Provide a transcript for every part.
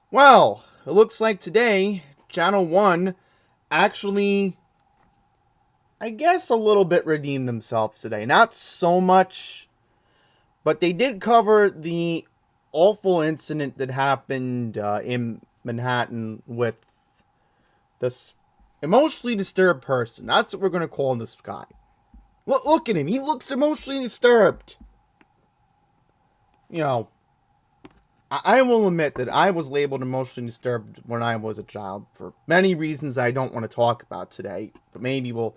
Well, it looks like today, Channel 1 actually, I guess, a little bit redeemed themselves today. Not so much, but they did cover the awful incident that happened in Manhattan with this emotionally disturbed person. That's what we're going to call this guy. Look at him. He looks emotionally disturbed. You know, I will admit that I was labeled emotionally disturbed when I was a child for many reasons I don't want to talk about today, but maybe we'll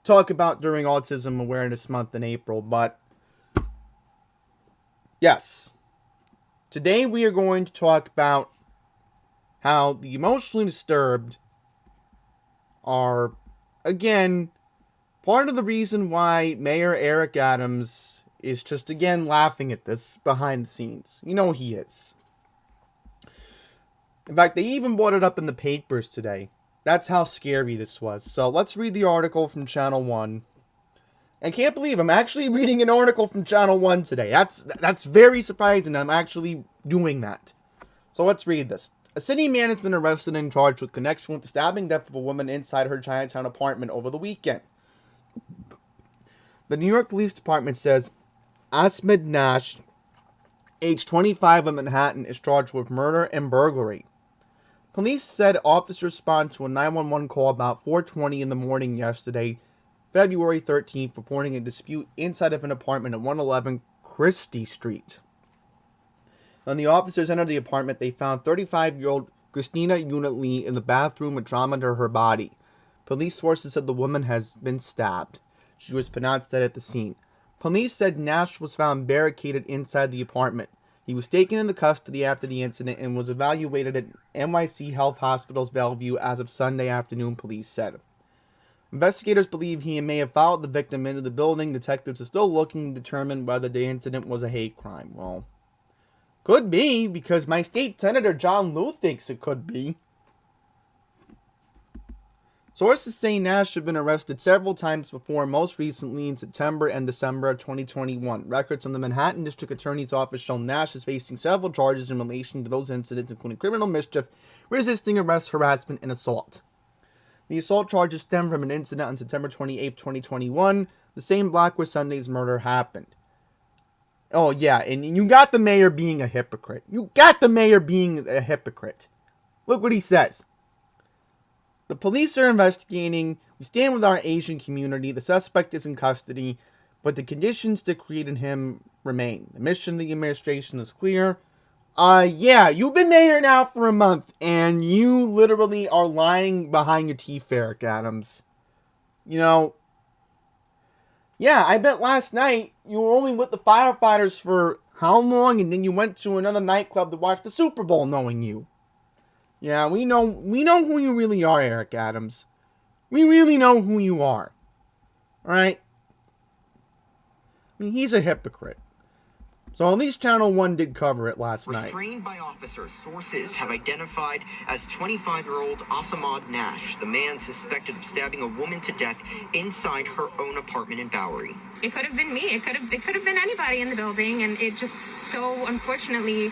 talk about during Autism Awareness Month in April. But yes, today we are going to talk about how the emotionally disturbed are, again, part of the reason why Mayor Eric Adams is just again laughing at this behind the scenes. You know he is. In fact, they even brought it up in the papers today. That's how scary this was. So let's read the article from Channel 1. I can't believe I'm actually reading an article from Channel 1 today. That's very surprising. I'm actually doing that. So let's read this. A city man has been arrested and charged with connection with the stabbing death of a woman inside her Chinatown apartment over the weekend. The New York Police Department says Asmid Nash, age 25 of Manhattan, is charged with murder and burglary. Police said officers responded to a 911 call about 4:20 in the morning yesterday, February 13th, reporting a dispute inside of an apartment at 111 Christie Street. When the officers entered the apartment, they found 35-year-old Christina Yuna Lee in the bathroom with trauma to her body. Police sources said the woman has been stabbed. She was pronounced dead at the scene. Police said Nash was found barricaded inside the apartment. He was taken into custody after the incident and was evaluated at NYC Health Hospital's Bellevue as of Sunday afternoon, police said. Investigators believe he may have followed the victim into the building. Detectives are still looking to determine whether the incident was a hate crime. Well, could be, because my state senator John Liu thinks it could be. Sources say Nash had been arrested several times before, most recently in September and December of 2021. Records from the Manhattan District Attorney's Office show Nash is facing several charges in relation to those incidents, including criminal mischief, resisting arrest, harassment, and assault. The assault charges stem from an incident on September 28, 2021, the same block where Sunday's murder happened. Oh, yeah, and you got the mayor being a hypocrite. You got the mayor being a hypocrite. Look what he says. The police are investigating. We stand with our Asian community. The suspect is in custody, but the conditions that created him remain. The mission of the administration is clear. Yeah, you've been mayor now for a month, and you literally are lying behind your teeth, Eric Adams. You know, yeah, I bet last night you were only with the firefighters for how long, and then you went to another nightclub to watch the Super Bowl knowing you. Yeah, we know who you really are, Eric Adams. We really know who you are. Alright? I mean, he's a hypocrite. So at least Channel 1 did cover it last night. Restrained by officers, sources have identified as 25-year-old Asmid Nash, the man suspected of stabbing a woman to death inside her own apartment in Bowery. It could have been me. It could have been anybody in the building, and it just so unfortunately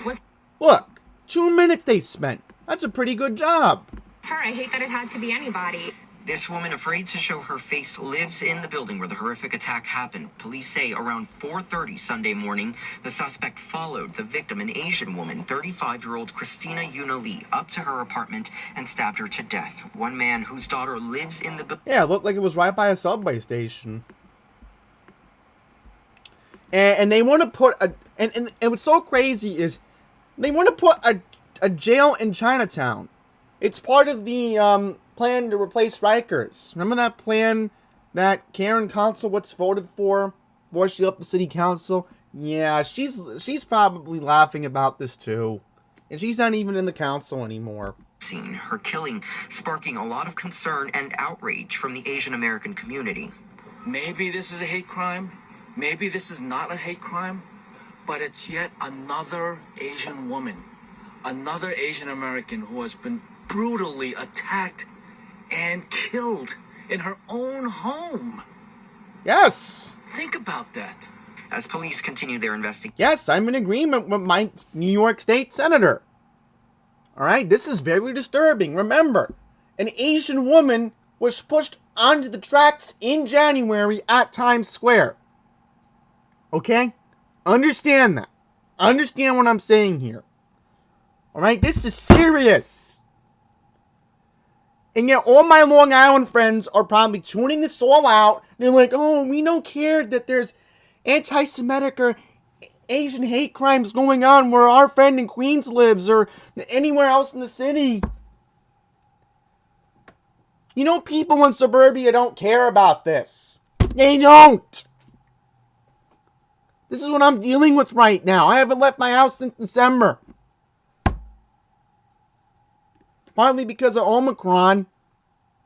was. Look, 2 minutes they spent. That's a pretty good job. Her. I hate that it had to be anybody. This woman, afraid to show her face, lives in the building where the horrific attack happened. Police say around 4:30 Sunday morning, the suspect followed the victim, an Asian woman, 35-year-old Christina Yuna Lee, up to her apartment and stabbed her to death. One man whose daughter lives in the building. Yeah, it looked like it was right by a subway station. And they want to put a... And what's so crazy is they want to put a jail in Chinatown. It's part of the plan to replace Rikers. Remember that plan that Karen Consolwitz voted for before she left the city council? Yeah, she's probably laughing about this too. And she's not even in the council anymore. Her killing sparking a lot of concern and outrage from the Asian American community. Maybe this is a hate crime. Maybe this is not a hate crime. But it's yet another Asian woman, another Asian American who has been brutally attacked and killed in her own home. Yes. Think about that. as police continue their investigation. Yes, I'm in agreement with my New York State Senator. All right, this is very disturbing. Remember, an Asian woman was pushed onto the tracks in January at Times Square. Okay? Understand that. Understand what I'm saying here. All right, this is serious. And yet all my Long Island friends are probably tuning this all out. They're like, oh, we don't care that there's anti-Semitic or Asian hate crimes going on where our friend in Queens lives or anywhere else in the city. You know, people in suburbia don't care about this. They don't. This is what I'm dealing with right now. I haven't left my house since December. Partly because of Omicron.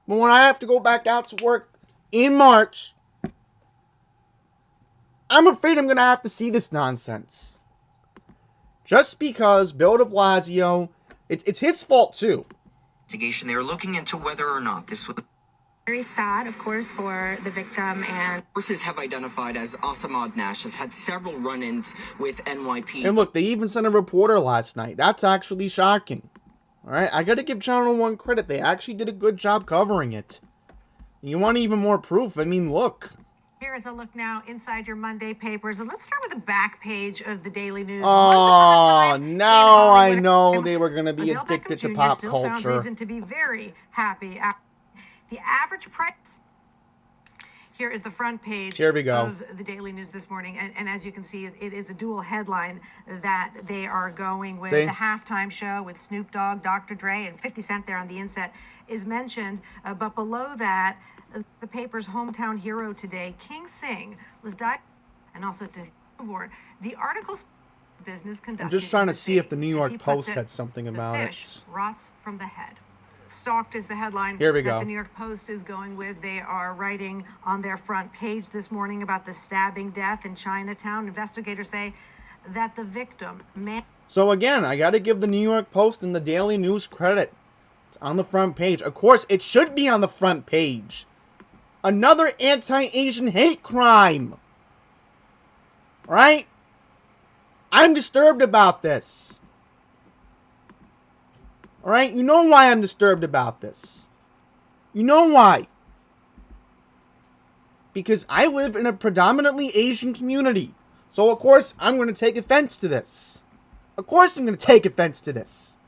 But when I have to go back out to work in March, I'm afraid I'm going to have to see this nonsense. Just because Bill de Blasio, it's his fault too. They're looking into whether or not this was... Very sad, of course, for the victim. And sources have identified as Asamad Nash has had several run-ins with NYP. And look, they even sent a reporter last night. That's actually shocking. All right, I got to give Channel 1 credit. They actually did a good job covering it. You want even more proof? I mean, look. Here is a look now inside your Monday papers. And let's start with the back page of the Daily News. Oh, now I know they were going to be addicted to pop still found culture. reason to be very happy. The average price. Here is the front page Here we go. of the Daily News this morning. And as you can see, it is a dual headline that they are going with. See? The halftime show with Snoop Dogg, Dr. Dre, and 50 Cent there on the inset is mentioned. But below that, the paper's hometown hero today, King Singh, was diagnosed and also to born. The article's business conducted. I'm just trying to see if the New as York he puts Post it, said something the about fish it. rots from the head. Stalked is the headline Here we that go. the New York Post is going with. They are writing on their front page this morning about the stabbing death in Chinatown. Investigators say that the victim, So again, I got to give the New York Post and the Daily News credit. It's on the front page. Of course, it should be on the front page. Another anti-Asian hate crime. Right? I'm disturbed about this. Alright? You know why I'm disturbed about this. You know why. Because I live in a predominantly Asian community. So of course, I'm going to take offense to this. Of course I'm going to take offense to this.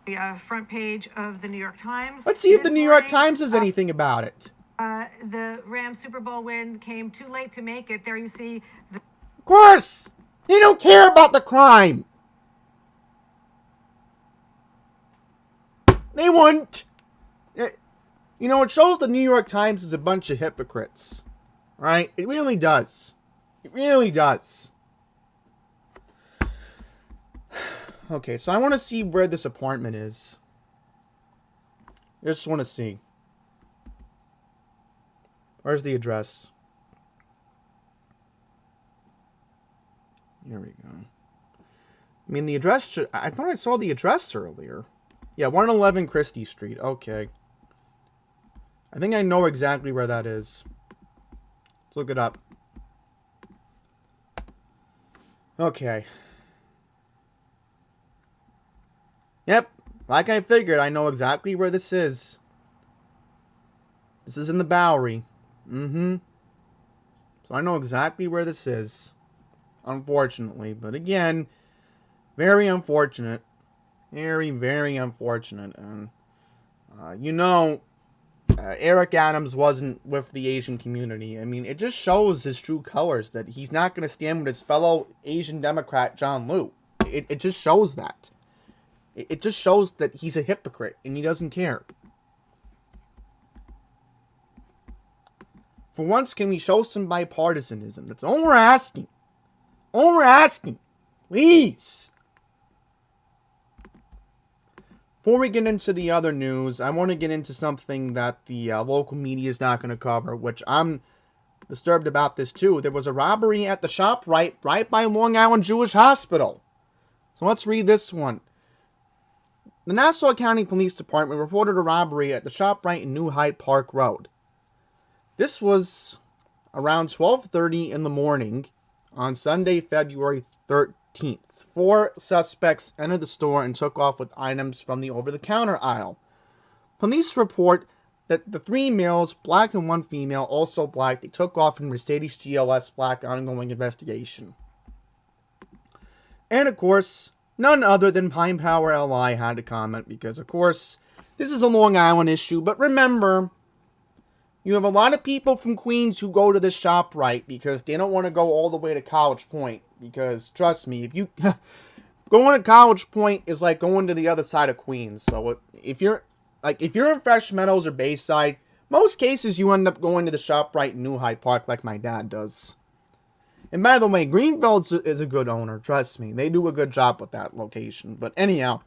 the front page of the New York Times. Let's see if the this New York morning. Times says anything about it. The Rams Super Bowl win came too late to make it. There you see the Of course! They don't care about the crime. They wouldn't. You know, it shows the New York Times is a bunch of hypocrites. Right? It really does. It really does. Okay, so I want to see where this apartment is. I just want to see. Where's the address? Here we go. I mean, the address should... I thought I saw the address earlier. Yeah, 111 Christie Street. Okay. I think I know exactly where that is. Let's look it up. Okay. Yep. Like I figured, I know exactly where this is. This is in the Bowery. Mm-hmm. So I know exactly where this is. Unfortunately. But again, very unfortunate. Very, very unfortunate. And, you know, Eric Adams wasn't with the Asian community. I mean, it just shows his true colors that he's not going to stand with his fellow Asian Democrat, John Liu. It just shows that. It just shows that he's a hypocrite and he doesn't care. For once, can we show some bipartisanism? That's all we're asking. All we're asking. Please. Before we get into the other news, I want to get into something that the local media is not going to cover, which I'm disturbed about this too. There was a robbery at the ShopRite right by Long Island Jewish Hospital. So let's read this one. The Nassau County Police Department reported a robbery at the ShopRite in New Hyde Park Road. This was around 12:30 in the morning on Sunday, February 13th. 4 suspects entered the store and took off with items from the over-the-counter aisle. Police report that the 3 males, black and 1 female, also black, they took off in Mercedes GLS black, ongoing investigation. And of course, none other than Pine Power LI had to comment because, of course, this is a Long Island issue. But remember, you have a lot of people from Queens who go to the ShopRite because they don't want to go all the way to College Point. Because, trust me, if you going to College Point is like going to the other side of Queens. So if you're in Fresh Meadows or Bayside, most cases you end up going to the ShopRite in New Hyde Park like my dad does. And by the way, Greenfield is a good owner, trust me. They do a good job with that location. But anyhow,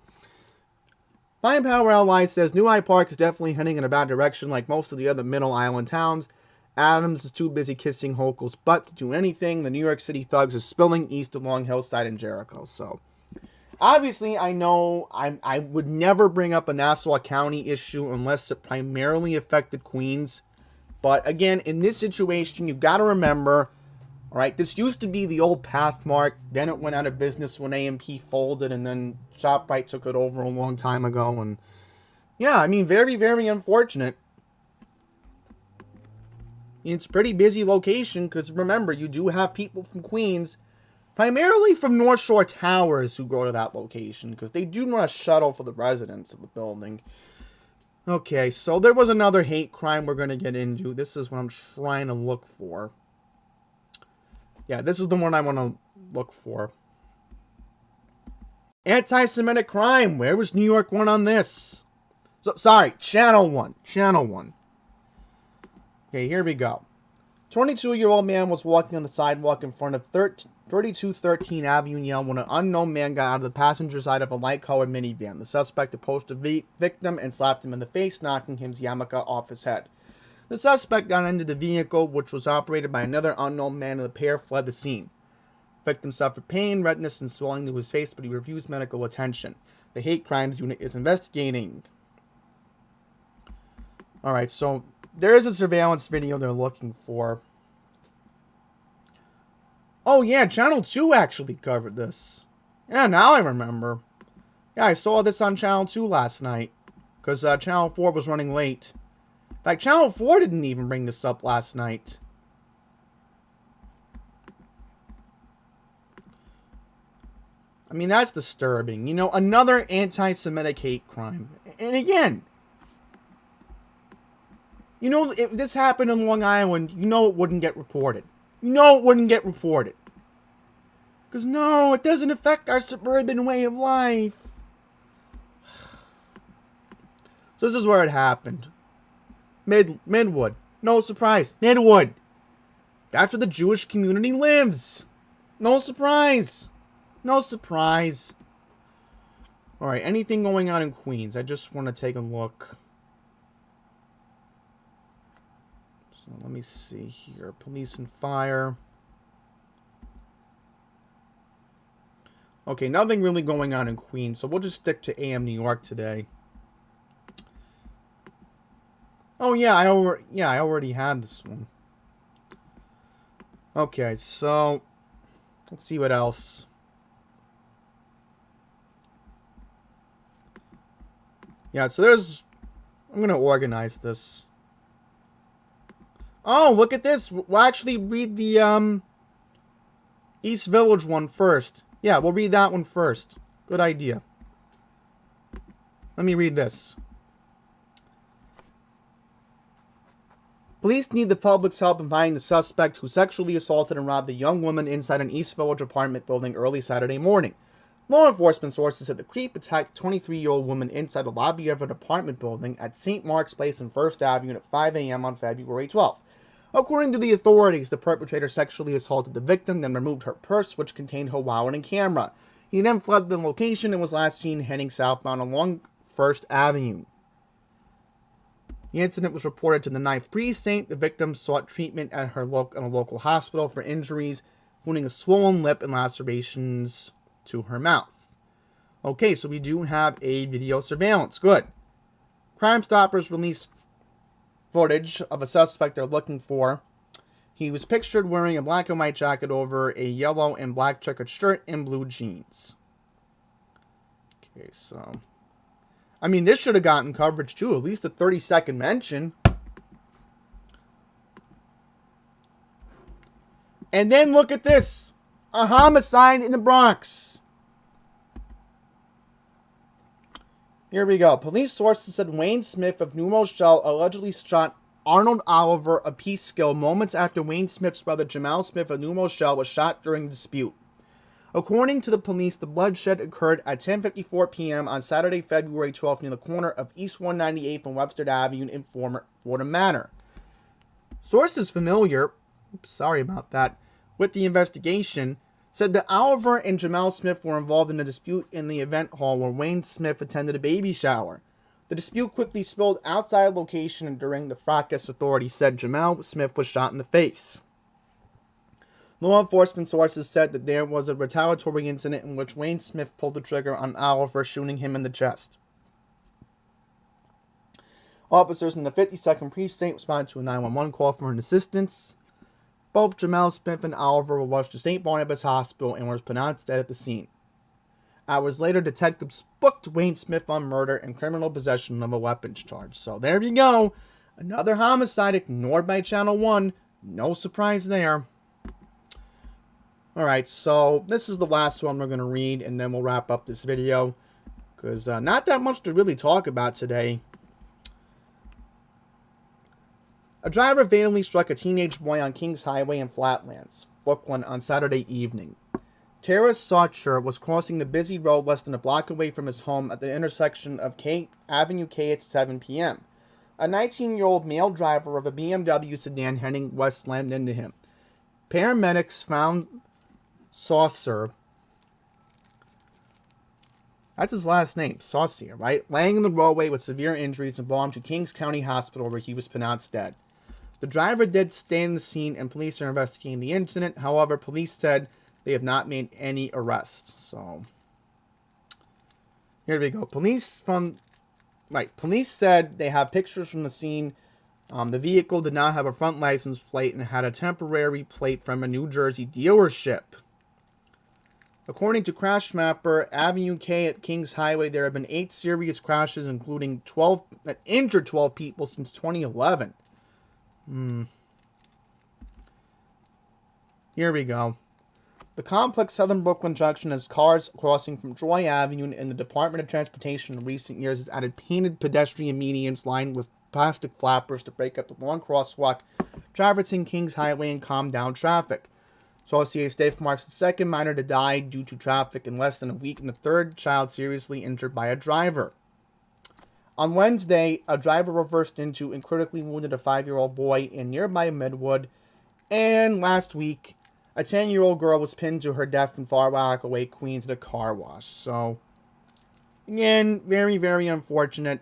Pine Power LI says New Hyde Park is definitely heading in a bad direction like most of the other Middle Island towns. Adams is too busy kissing Hochul's butt to do anything. The New York City thugs are spilling east along Hillside and Jericho. So, obviously, I know I would never bring up a Nassau County issue unless it primarily affected Queens. But again, in this situation, you've got to remember, all right, this used to be the old Pathmark. Then it went out of business when A&P folded, and then ShopRite took it over a long time ago. And yeah, I mean, very, very unfortunate. It's a pretty busy location because remember, you do have people from Queens, primarily from North Shore Towers, who go to that location because they do run a shuttle for the residents of the building. Okay, so there was another hate crime we're going to get into. This is what I'm trying to look for. Yeah, this is the one I want to look for. Anti-Semitic crime. Where was New York 1 on this? So, sorry, Channel 1. Channel 1. Okay, here we go. 22-year-old man was walking on the sidewalk in front of 3213 Avenue in Yale when an unknown man got out of the passenger side of a light-colored minivan. The suspect approached the victim and slapped him in the face, knocking his yarmulke off his head. The suspect got into the vehicle, which was operated by another unknown man, and the pair fled the scene. The victim suffered pain, redness, and swelling to his face, but he refused medical attention. The hate crimes unit is investigating. Alright, so there is a surveillance video they're looking for. Oh yeah, Channel 2 actually covered this. Yeah, now I remember. Yeah, I saw this on Channel 2 last night. Because Channel 4 was running late. In fact, Channel 4 didn't even bring this up last night. I mean, that's disturbing. You know, another anti-Semitic hate crime. And again, you know, if this happened in Long Island, you know it wouldn't get reported. You know it wouldn't get reported. Because no, it doesn't affect our suburban way of life. So this is where it happened. Midwood. No surprise. Midwood. That's where the Jewish community lives. No surprise. No surprise. Alright, anything going on in Queens? I just want to take a look. So let me see here. Police and fire. Okay, nothing really going on in Queens, so we'll just stick to AM New York today. Oh yeah, I already had this one. Okay, so let's see what else. Yeah, so I'm gonna organize this. Oh, look at this. We'll actually read the East Village one first. Yeah, we'll read that one first. Good idea. Let me read this. Police need the public's help in finding the suspect who sexually assaulted and robbed a young woman inside an East Village apartment building early Saturday morning. Law enforcement sources said the creep attacked a 23-year-old woman inside the lobby of an apartment building at St. Mark's Place and 1st Avenue at 5 a.m. on February 12th. According to the authorities, the perpetrator sexually assaulted the victim, then removed her purse, which contained her wallet and camera. He then fled the location and was last seen heading southbound along 1st Avenue. The incident was reported to the 9th Precinct. The victim sought treatment at a local hospital for injuries, including a swollen lip and lacerations to her mouth. Okay, so we do have a video surveillance. Good. Crime Stoppers released footage of a suspect they're looking for. He was pictured wearing a black and white jacket over a yellow and black checkered shirt and blue jeans. Okay, so... I mean, this should have gotten coverage too, at least a 30-second mention. And then look at this. A homicide in the Bronx. Here we go. Police sources said Wayne Smith of New Rochelle allegedly shot Arnold Oliver of Peekskill moments after Wayne Smith's brother Jamal Smith of New Rochelle was shot during the dispute. According to the police, the bloodshed occurred at 10:54 p.m. on Saturday, February 12th near the corner of East 198th and Webster Avenue in Fordham Manor. Sources familiar, sorry about that, with the investigation said that Oliver and Jamal Smith were involved in a dispute in the event hall where Wayne Smith attended a baby shower. The dispute quickly spilled outside the location, and during the fracas, authorities said Jamal Smith was shot in the face. Law enforcement sources said that there was a retaliatory incident in which Wayne Smith pulled the trigger on Oliver, shooting him in the chest. Officers in the 52nd Precinct responded to a 911 call for an assistance. Both Jamal Smith and Oliver were rushed to St. Barnabas Hospital and were pronounced dead at the scene. Hours later, detectives booked Wayne Smith on murder and criminal possession of a weapons charge. So there you go. Another homicide ignored by Channel 1. No surprise there. Alright, so this is the last one we're going to read, and then we'll wrap up this video. Because not that much to really talk about today. A driver fatally struck a teenage boy on Kings Highway in Flatlands, Brooklyn, on Saturday evening. Terrace Saucher was crossing the busy road less than a block away from his home at the intersection of Avenue K at 7 p.m. A 19-year-old male driver of a BMW sedan heading west slammed into him. Paramedics found Saucer, that's his last name, Saucier, right? Laying in the roadway with severe injuries and brought him to Kings County Hospital where he was pronounced dead. The driver did stay in the scene and police are investigating the incident. However, police said they have not made any arrests. So, here we go. Police said they have pictures from the scene. The vehicle did not have a front license plate and had a temporary plate from a New Jersey dealership. According to Crash Mapper, Avenue K at Kings Highway, there have been 8 serious crashes, including 12 that injured 12 people since 2011. Here we go. The complex Southern Brooklyn Junction has cars crossing from Troy Avenue, and the Department of Transportation in recent years has added painted pedestrian medians lined with plastic flappers to break up the long crosswalk traversing Kings Highway and calm down traffic. Saucier State marks the second minor to die due to traffic in less than a week and the third child seriously injured by a driver. On Wednesday, a driver reversed into and critically wounded a 5-year-old boy in nearby Midwood. And last week, a 10-year-old girl was pinned to her death in Far Rockaway, Queens, at a car wash. So, again, very, very unfortunate.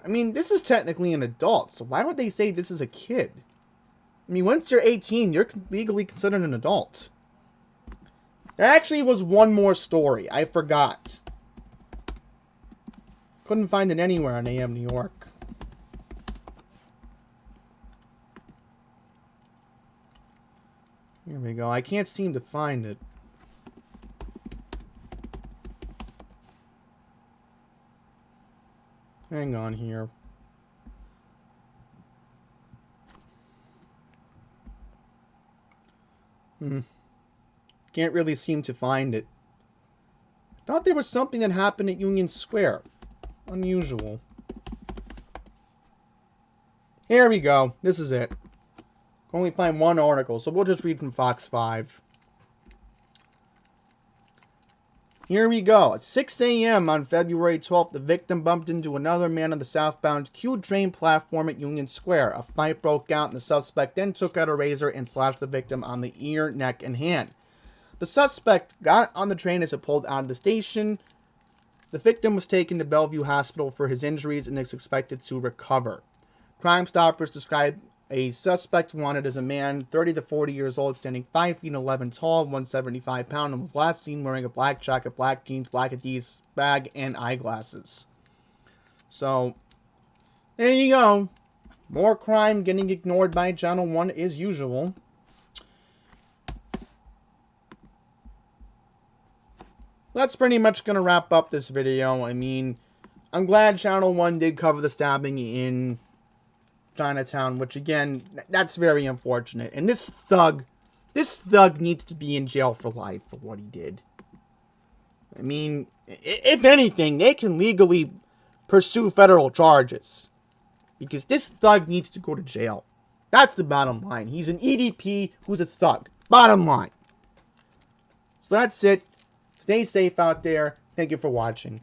I mean, this is technically an adult, so why would they say this is a kid? I mean, once you're 18, you're legally considered an adult. There actually was one more story. I forgot. Couldn't find it anywhere on AM New York. Here we go. I can't seem to find it. Hang on here. Can't really seem to find it. Thought there was something that happened at Union Square. Unusual. Here we go. This is it. Can only find one article, so we'll just read from Fox 5. Here we go. At 6 a.m. on February 12th, the victim bumped into another man on the southbound Q train platform at Union Square. A fight broke out, and the suspect then took out a razor and slashed the victim on the ear, neck, and hand. The suspect got on the train as it pulled out of the station. The victim was taken to Bellevue Hospital for his injuries and is expected to recover. Crime Stoppers described a suspect wanted as a man 30 to 40 years old, standing 5 feet 11 tall, 175 pounds, and was last seen wearing a black jacket, black jeans, black Adidas bag, and eyeglasses. So, there you go. More crime getting ignored by Channel 1 as usual. That's pretty much going to wrap up this video. I mean, I'm glad Channel 1 did cover the stabbing in Chinatown, which again, that's very unfortunate. And this thug needs to be in jail for life for what he did. I mean, if anything, they can legally pursue federal charges. Because this thug needs to go to jail. That's the bottom line. He's an EDP who's a thug. Bottom line. So that's it. Stay safe out there. Thank you for watching.